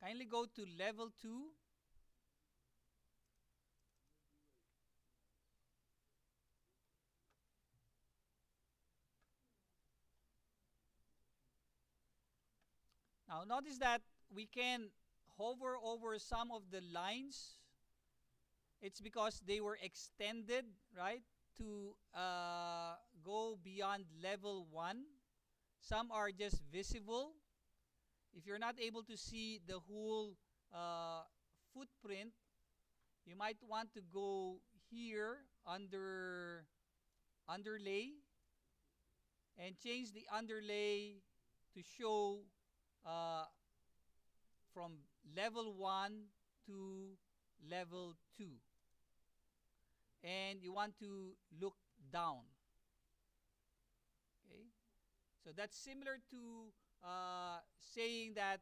Kindly go to level 2. Now notice that we can hover over some of the lines. It's because they were extended, right, to go beyond level 1. Some are just visible. If you're not able to see the whole footprint, you might want to go here under underlay and change the underlay to show uh, from level 1 to level 2. And you want to look down. Okay, so that's similar to saying that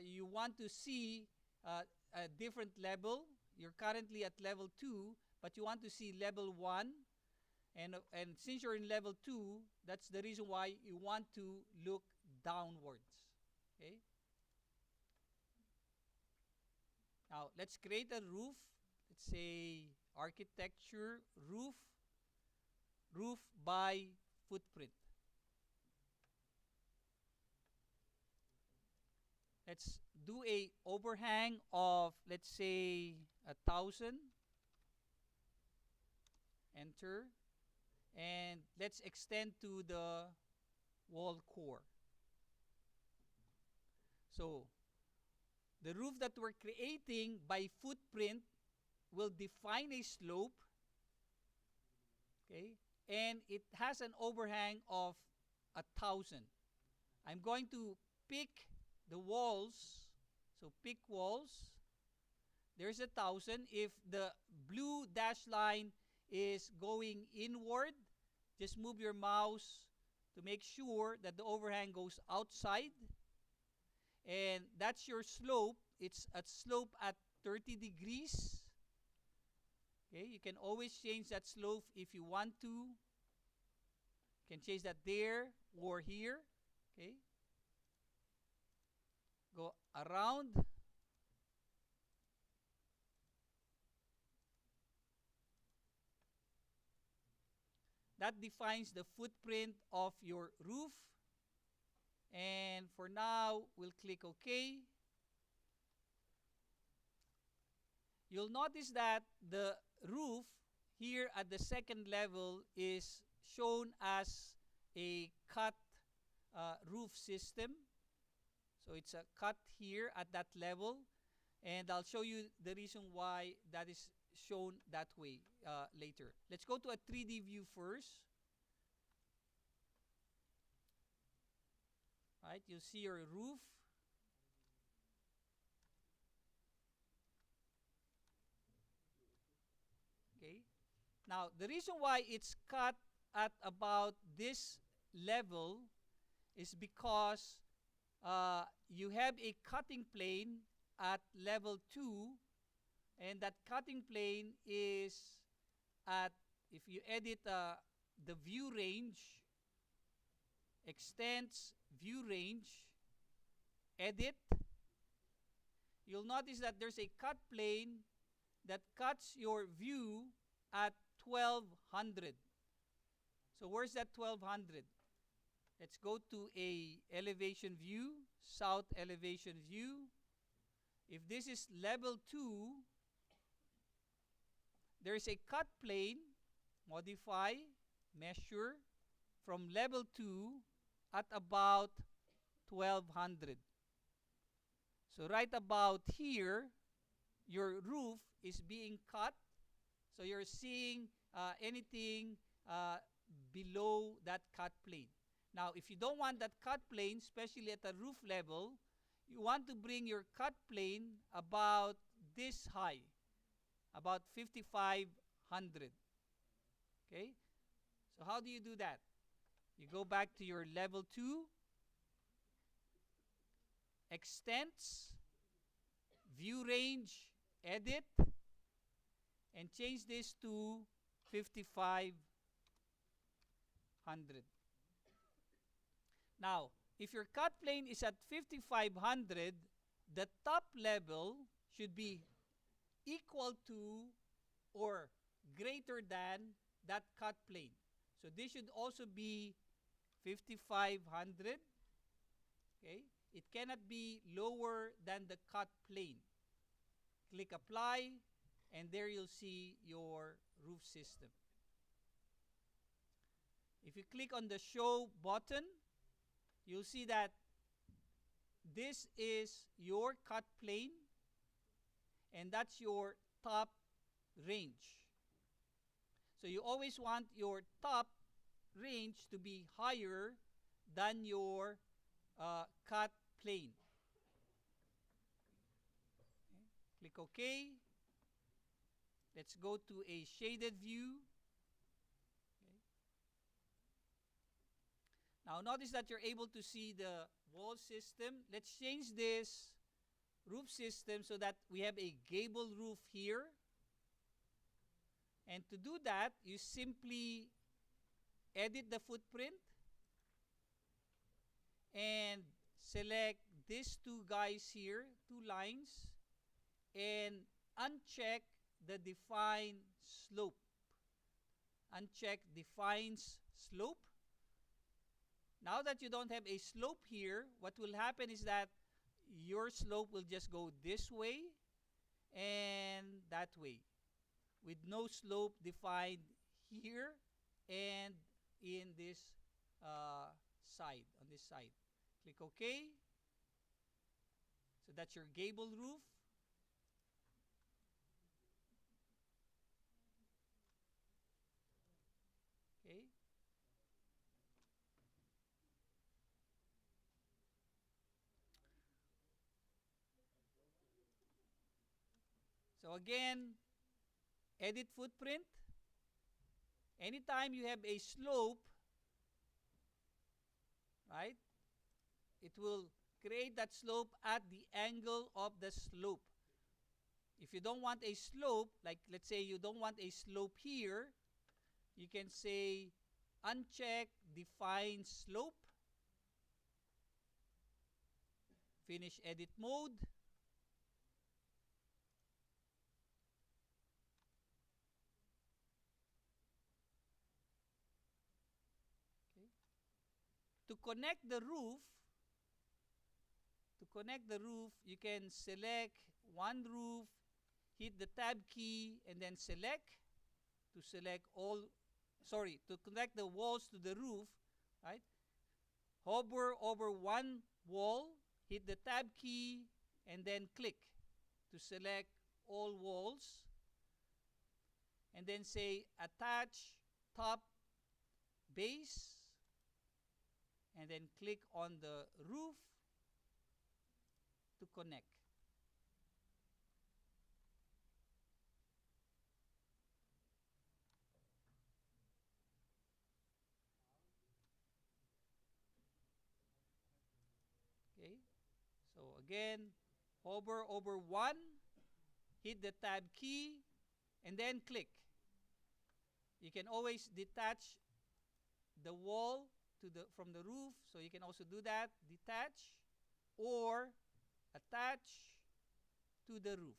you want to see a different level. You're currently at level 2, but you want to see level 1. And since you're in level 2, that's the reason why you want to look downwards. Okay. Now, let's create a roof. Let's say architecture roof, roof by footprint. Let's do a overhang of, let's say, 1,000. Enter. And let's extend to the wall core. So the roof that we're creating by footprint will define a slope, okay, and it has an overhang of 1,000. I'm going to pick the walls. So pick walls. There's 1,000. If the blue dashed line is going inward, just move your mouse to make sure that the overhang goes outside. And that's your slope. It's a slope at 30 degrees. Okay, you can always change that slope if you want to. You can change that there or here. Okay, go around. That defines the footprint of your roof. And for now, we'll click OK. You'll notice that the roof here at the second level is shown as a cut roof system. So it's a cut here at that level. And I'll show you the reason why that is shown that way later. Let's go to a 3D view first. Right, you'll see your roof. Okay. Now, the reason why it's cut at about this level is because you have a cutting plane at level 2, and that cutting plane is at, if you edit the view range, extends view range, edit, you'll notice that there's a cut plane that cuts your view at 1200. So where's that 1200? Let's go to a elevation view, south elevation view. If this is level 2, there's a cut plane, modify, measure from level 2 at about 1200. So right about here, your roof is being cut. So you're seeing anything below that cut plane. Now, if you don't want that cut plane, especially at the roof level, you want to bring your cut plane about this high, about 5,500. Okay? So how do you do that? You go back to your level 2, extents, view range, edit, and change this to 5,500. Now, if your cut plane is at 5,500, the top level should be equal to or greater than that cut plane. So this should also be 5500. Okay, it cannot be lower than the cut plane. Click apply, and there you'll see your roof system. If you click on the show button, you'll see that this is your cut plane, and that's your top range. So you always want your top range to be higher than your cut plane. Okay. Click OK. Let's go to a shaded view. Okay. Now notice that you're able to see the wall system. Let's change this roof system so that we have a gable roof here. And to do that, you simply edit the footprint and select these two guys here, two lines, and uncheck the define slope. Uncheck defines slope. Now that you don't have a slope here, what will happen is that your slope will just go this way and that way, with no slope defined here and in this side, on this side. Click OK. So that's your gable roof. Okay. So again, edit footprint. Anytime you have a slope, right, it will create that slope at the angle of the slope. If you don't want a slope, like let's say you don't want a slope here, you can say uncheck define slope. Finish edit mode. Okay. To connect the roof, you can select one roof, hit the tab key, and then select to select all, sorry, to connect the walls to the roof, right? Hover over one wall, hit the tab key, and then click to select all walls, and then say attach top base, and then click on the roof to connect. Okay, so again, hover over one, hit the tab key, and then click. You can always detach the wall from the roof, so you can also do that, detach or attach to the roof.